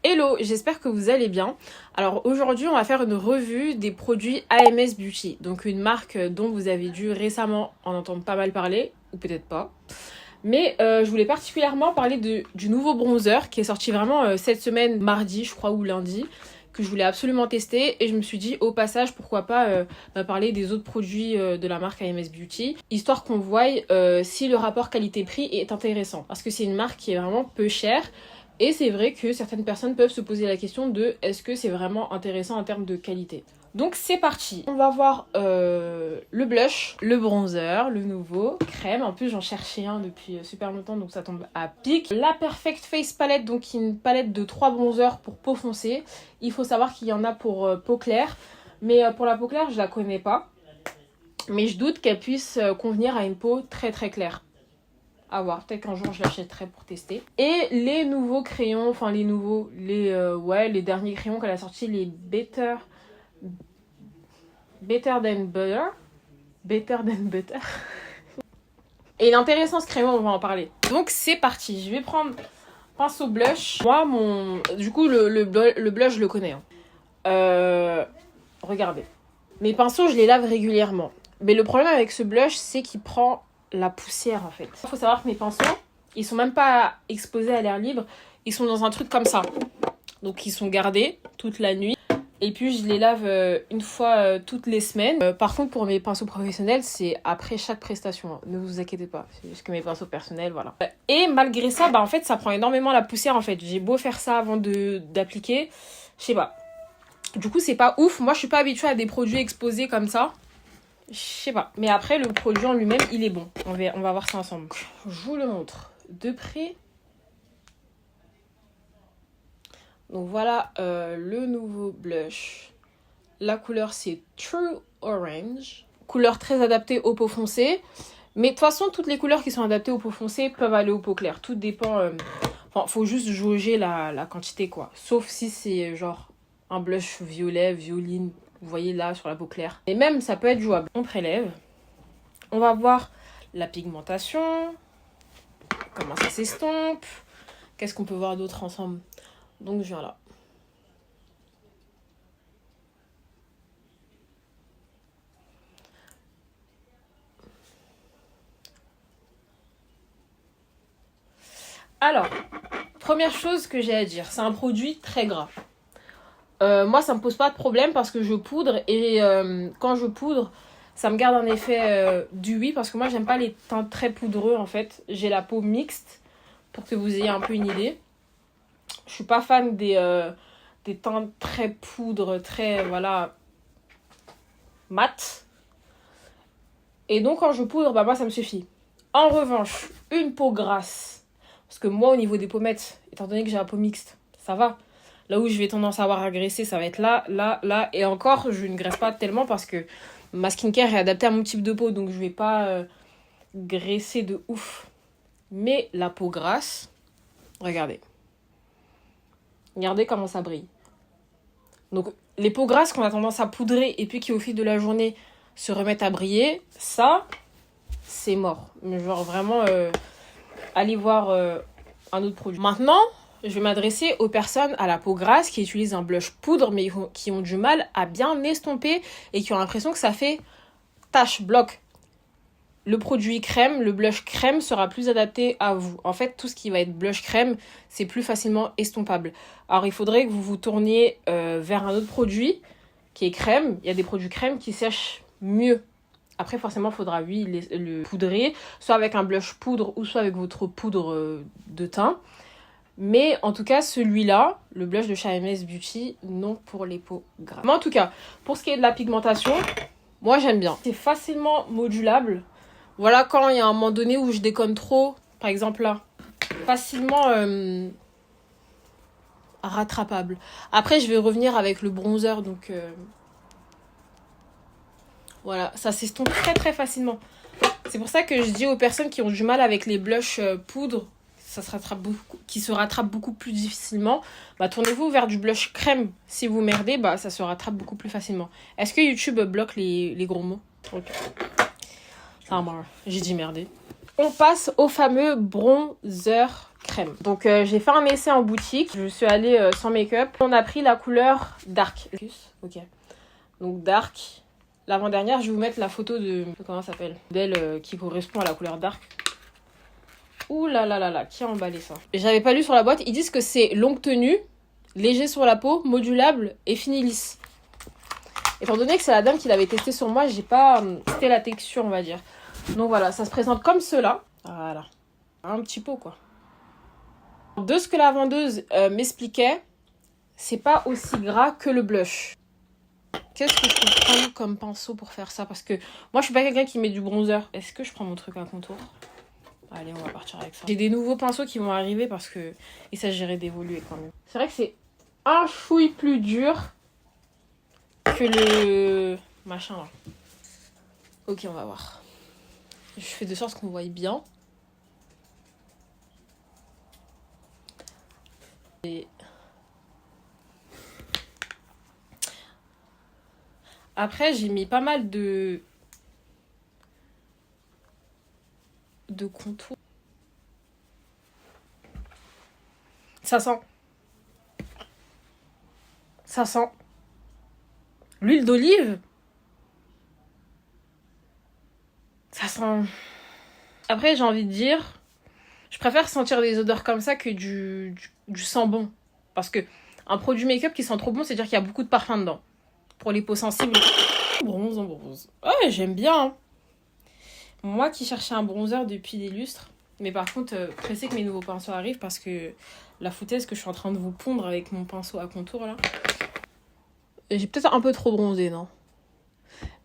Hello, j'espère que vous allez bien. Alors aujourd'hui, on va faire une revue des produits AMS Beauty. Donc une marque dont vous avez dû récemment en entendre pas mal parler, ou peut-être pas. Mais je voulais particulièrement parler du nouveau bronzer qui est sorti vraiment cette semaine, mardi je crois, ou lundi, que je voulais absolument tester. Et je me suis dit au passage, pourquoi pas parler des autres produits de la marque AMS Beauty, histoire qu'on voie si le rapport qualité-prix est intéressant. Parce que c'est une marque qui est vraiment peu chère. Et c'est vrai que certaines personnes peuvent se poser la question de est-ce que c'est vraiment intéressant en termes de qualité. Donc c'est parti. On va voir le blush, le bronzer, le nouveau, crème. En plus j'en cherchais un depuis super longtemps donc ça tombe à pic. La Perfect Face Palette, donc une palette de 3 bronzers pour peau foncée. Il faut savoir qu'il y en a pour peau claire. Mais pour la peau claire je la connais pas. Mais je doute qu'elle puisse convenir à une peau très très claire. À voir, peut-être qu'un jour je l'achèterai pour tester. Et les nouveaux crayons, enfin les derniers crayons qu'elle a sortis, les Better Than Butter. Better Than Butter. Et il est intéressant ce crayon, on va en parler. Donc c'est parti, je vais prendre pinceau blush. Moi, du coup, le blush, je le connais. Regardez. Mes pinceaux, je les lave régulièrement. Mais le problème avec ce blush, c'est qu'il prend la poussière en fait. Il faut savoir que mes pinceaux, ils sont même pas exposés à l'air libre, ils sont dans un truc comme ça. Donc ils sont gardés toute la nuit. Et puis je les lave une fois toutes les semaines. Par contre pour mes pinceaux professionnels, c'est après chaque prestation. Hein. Ne vous inquiétez pas, c'est juste que mes pinceaux personnels, voilà. Et malgré ça, en fait ça prend énormément la poussière en fait. J'ai beau faire ça avant d'appliquer, je sais pas. Du coup c'est pas ouf, moi je suis pas habituée à des produits exposés comme ça. Je sais pas. Mais après, le produit en lui-même, il est bon. On va voir ça ensemble. Je vous le montre de près. Donc voilà le nouveau blush. La couleur, c'est True Orange. Couleur très adaptée aux peaux foncées. Mais de toute façon, toutes les couleurs qui sont adaptées aux peaux foncées peuvent aller aux peaux claires. Tout dépend... faut juste jauger la quantité, quoi. Sauf si c'est genre un blush violet, violine... Vous voyez là sur la peau claire. Et même ça peut être jouable. On prélève. On va voir la pigmentation. Comment ça s'estompe. Qu'est-ce qu'on peut voir d'autre ensemble. Donc je viens là. Alors, première chose que j'ai à dire. C'est un produit très gras. Moi ça me pose pas de problème parce que je poudre et quand je poudre ça me garde un effet dewy parce que moi j'aime pas les teints très poudreux en fait. J'ai la peau mixte pour que vous ayez un peu une idée. Je suis pas fan des teints très poudre, très mat. Et donc quand je poudre, moi ça me suffit. En revanche, une peau grasse, parce que moi au niveau des pommettes, étant donné que j'ai la peau mixte, ça va. Là où je vais tendance à avoir à graisser, ça va être là. Et encore, je ne graisse pas tellement parce que ma skincare est adaptée à mon type de peau. Donc, je vais pas graisser de ouf. Mais la peau grasse, regardez. Regardez comment ça brille. Donc, les peaux grasses qu'on a tendance à poudrer et puis qui, au fil de la journée, se remettent à briller, ça, c'est mort. Mais genre, vraiment, allez voir un autre produit. Maintenant... Je vais m'adresser aux personnes à la peau grasse qui utilisent un blush poudre mais qui ont du mal à bien estomper et qui ont l'impression que ça fait tache, bloc. Le produit crème, le blush crème sera plus adapté à vous. En fait, tout ce qui va être blush crème, c'est plus facilement estompable. Alors, il faudrait que vous vous tourniez vers un autre produit qui est crème. Il y a des produits crème qui sèchent mieux. Après, forcément, il faudra, le poudrer, soit avec un blush poudre ou soit avec votre poudre de teint. Mais en tout cas, celui-là, le blush de chez AMS Beauty, non pour les peaux grasses. Mais en tout cas, pour ce qui est de la pigmentation, moi j'aime bien. C'est facilement modulable. Voilà, quand il y a un moment donné où je déconne trop, par exemple là, facilement rattrapable. Après, je vais revenir avec le bronzer, donc voilà, ça s'estompe très très facilement. C'est pour ça que je dis aux personnes qui ont du mal avec les blushs poudre, qui se rattrape beaucoup plus difficilement, tournez-vous vers du blush crème. Si vous merdez, ça se rattrape beaucoup plus facilement. Est-ce que YouTube bloque les gros mots? Ok. Ça marche. J'ai dit merder. On passe au fameux bronzer crème. Donc j'ai fait un essai en boutique. Je suis allée sans make-up. On a pris la couleur Dark. Ok. Donc Dark. L'avant-dernière, je vais vous mettre la photo de... Comment ça s'appelle? D'elle qui correspond à la couleur Dark. Ouh là là là là, qui a emballé ça? J'avais pas lu sur la boîte. Ils disent que c'est longue tenue, léger sur la peau, modulable et fini lisse. Étant donné que c'est la dame qui l'avait testé sur moi, j'ai pas testé la texture, on va dire. Donc voilà, ça se présente comme cela. Voilà. Un petit pot, quoi. De ce que la vendeuse m'expliquait, c'est pas aussi gras que le blush. Qu'est-ce que je peux prendre comme pinceau pour faire ça? Parce que moi, je suis pas quelqu'un qui met du bronzer. Est-ce que je prends mon truc à contour? Allez, on va partir avec ça. J'ai des nouveaux pinceaux qui vont arriver parce que il s'agirait d'évoluer quand même. C'est vrai que c'est un chouille plus dur que le machin là. Ok, on va voir. Je fais de sorte qu'on voie bien. Et... Après, j'ai mis pas mal de contours. Ça sent. Ça sent. L'huile d'olive. Ça sent... Après, j'ai envie de dire... Je préfère sentir des odeurs comme ça que du sang bon. Parce que un produit make-up qui sent trop bon, c'est-à-dire qu'il y a beaucoup de parfum dedans. Pour les peaux sensibles. Bronze en bronze. Ouais, j'aime bien. Hein. Moi qui cherchais un bronzer depuis des lustres. Mais par contre, pressé que mes nouveaux pinceaux arrivent parce que la foutaise que je suis en train de vous pondre avec mon pinceau à contour là. J'ai peut-être un peu trop bronzé, non?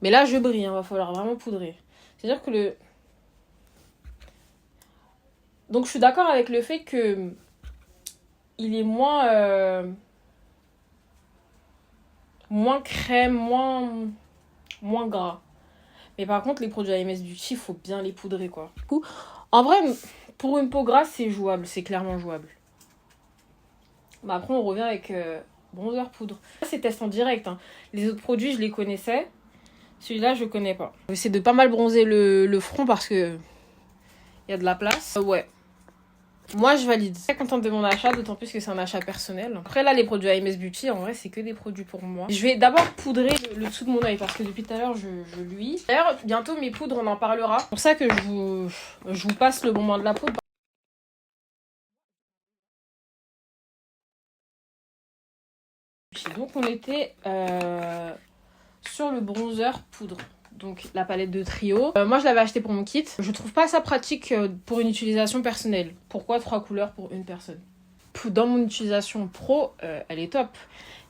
Mais là, je brille, hein, va falloir vraiment poudrer. C'est-à-dire que le... Donc je suis d'accord avec le fait que il est moins crème, moins gras. Mais par contre, les produits AMS Beauty, il faut bien les poudrer, quoi. Du coup, en vrai, pour une peau grasse, c'est jouable. C'est clairement jouable. Bah après, on revient avec bronzer poudre. C'est test en direct. Hein. Les autres produits, je les connaissais. Celui-là, je connais pas. Je vais essayer de pas mal bronzer le front parce que il y a de la place. Ouais. Moi, je valide. Je suis très contente de mon achat, d'autant plus que c'est un achat personnel. Après, là, les produits AMS Beauty, en vrai, c'est que des produits pour moi. Je vais d'abord poudrer le dessous de mon œil parce que depuis tout à l'heure, je luis. D'ailleurs, bientôt, mes poudres, on en parlera. C'est pour ça que je vous passe le moment de la poudre. Donc, on était sur le bronzer poudre. Donc la palette de Trio. Moi je l'avais acheté pour mon kit. Je trouve pas ça pratique pour une utilisation personnelle. Pourquoi 3 couleurs pour une personne? Dans mon utilisation pro, elle est top.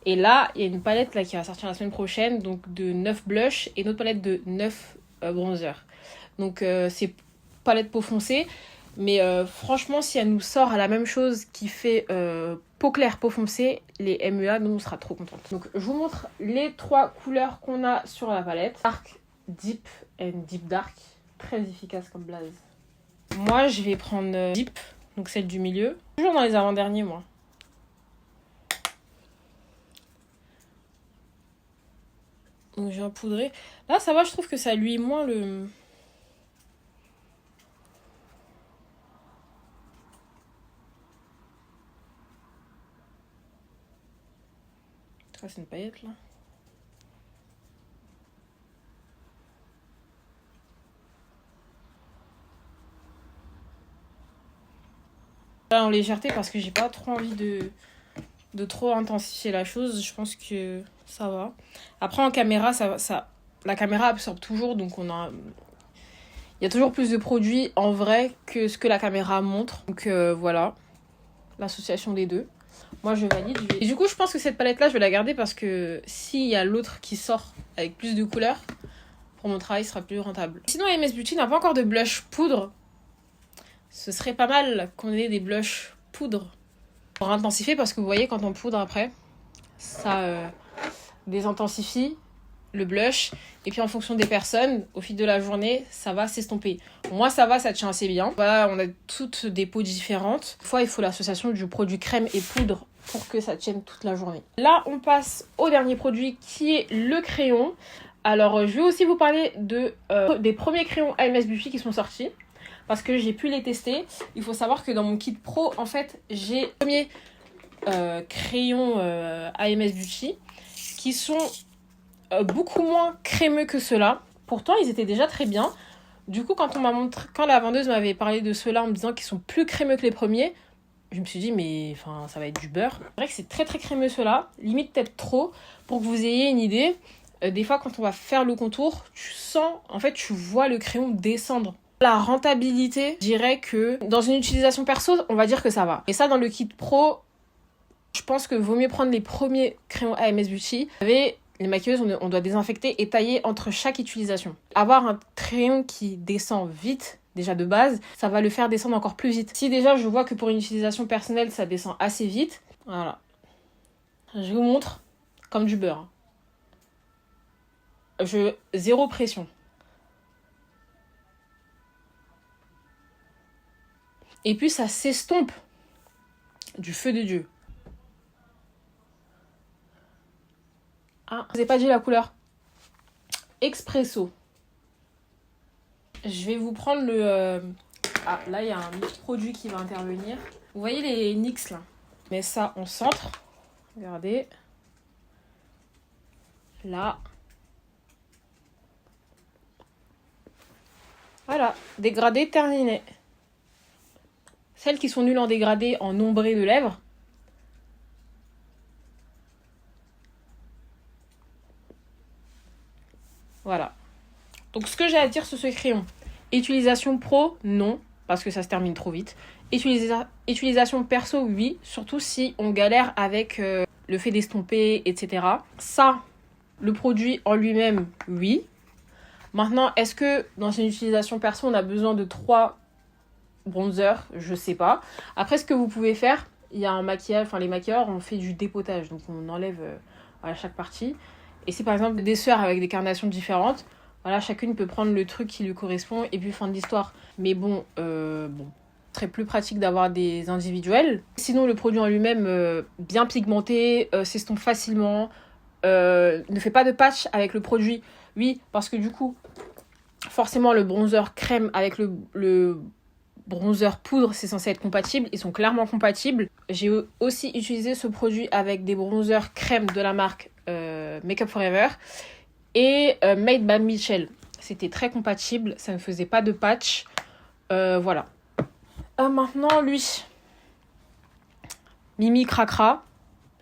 Et là, il y a une palette là, qui va sortir la semaine prochaine, donc de 9 blushs et une autre palette de 9 bronzers. Donc c'est palette peau foncée. Mais franchement, si elle nous sort à la même chose qui fait peau claire, peau foncée, les MEA, nous on sera trop contente. Donc je vous montre les 3 couleurs qu'on a sur la palette. Dark, Deep and Deep Dark. Très efficace comme blaze. Moi, je vais prendre Deep, donc celle du milieu. Toujours dans les avant-derniers, moi. Donc, je viens poudrer. Là, ça va, je trouve que ça luit moins le... Ça, c'est une paillette, là. En légèreté parce que j'ai pas trop envie de trop intensifier la chose. Je pense que ça va. Après en caméra, la caméra absorbe toujours, donc il y a toujours plus de produits en vrai que ce que la caméra montre. Donc voilà, l'association des deux. Moi je valide. Et du coup je pense que cette palette là je vais la garder parce que s'il y a l'autre qui sort avec plus de couleurs, pour mon travail sera plus rentable. Sinon AMS Beauty n'a pas encore de blush poudre. Ce serait pas mal qu'on ait des blushs poudre pour intensifier parce que vous voyez quand on poudre après, ça désintensifie le blush et puis en fonction des personnes, au fil de la journée, ça va s'estomper. Moi ça va, ça tient assez bien. Voilà, on a toutes des peaux différentes. Des fois il faut l'association du produit crème et poudre pour que ça tienne toute la journée. Là on passe au dernier produit qui est le crayon. Alors je vais aussi vous parler des premiers crayons AMS Beauty qui sont sortis. parce que j'ai pu les tester. Il faut savoir que dans mon kit pro, en fait, j'ai le premier crayons AMS Beauty qui sont beaucoup moins crémeux que ceux-là. Pourtant, ils étaient déjà très bien. Du coup, quand la vendeuse m'avait parlé de ceux-là en me disant qu'ils sont plus crémeux que les premiers, je me suis dit, mais enfin, ça va être du beurre. C'est vrai que c'est très très crémeux ceux-là, limite peut-être trop, pour que vous ayez une idée. Des fois, quand on va faire le contour, tu sens, en fait, tu vois le crayon descendre. La rentabilité, je dirais que dans une utilisation perso, on va dire que ça va. Et ça, dans le kit pro, je pense que vaut mieux prendre les premiers crayons AMS Beauty. Vous savez, les maquilleuses, on doit désinfecter et tailler entre chaque utilisation. Avoir un crayon qui descend vite, déjà de base, ça va le faire descendre encore plus vite. Si déjà je vois que pour une utilisation personnelle, ça descend assez vite, voilà. Je vous montre comme du beurre. Zéro pression. Et puis ça s'estompe du feu de Dieu. Ah, je vous ai pas dit la couleur. Expresso. Je vais vous prendre le... Ah, là, il y a un autre produit qui va intervenir. Vous voyez les NYX, là? Je mets ça en centre. Regardez. Là. Voilà. Dégradé terminé. Celles qui sont nulles en dégradé en ombré de lèvres. Voilà. Donc, ce que j'ai à dire sur ce crayon. Utilisation pro, non, parce que ça se termine trop vite. Utilisation perso, oui, surtout si on galère avec le fait d'estomper, etc. Ça, le produit en lui-même, oui. Maintenant, est-ce que dans une utilisation perso, on a besoin de 3 bronzers? Je sais pas. Après, ce que vous pouvez faire, il y a un maquillage, enfin les maquilleurs, on fait du dépotage, donc on enlève à chaque partie. Et c'est par exemple des sœurs avec des carnations différentes. Voilà, chacune peut prendre le truc qui lui correspond et puis fin de l'histoire. Mais bon, ce serait plus pratique d'avoir des individuels. Sinon, le produit en lui-même, bien pigmenté, s'estompe facilement, ne fait pas de patch avec le produit. Oui, parce que du coup, forcément, le bronzer crème avec le bronzer poudre, c'est censé être compatible. Ils sont clairement compatibles. J'ai aussi utilisé ce produit avec des bronzers crème de la marque Make Up Forever et Made by Michel. C'était très compatible, ça ne faisait pas de patch. Voilà. Maintenant, lui. Mimi cracra,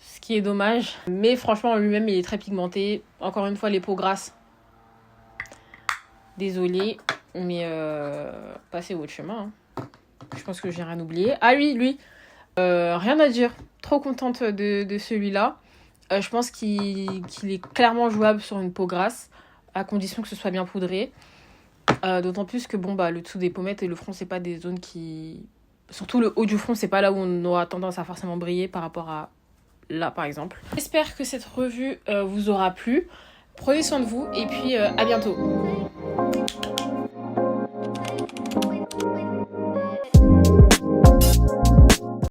ce qui est dommage. Mais franchement, en lui-même, il est très pigmenté. Encore une fois, les peaux grasses. Désolée, mais passez votre chemin. Hein. Je pense que j'ai rien oublié. Ah oui, lui. Rien à dire. Trop contente de celui-là. Je pense qu'il est clairement jouable sur une peau grasse, à condition que ce soit bien poudré. D'autant plus que bon, le dessous des pommettes et le front, c'est pas des zones qui... Surtout le haut du front, c'est pas là où on aura tendance à forcément briller par rapport à là, par exemple. J'espère que cette revue vous aura plu. Prenez soin de vous et puis à bientôt.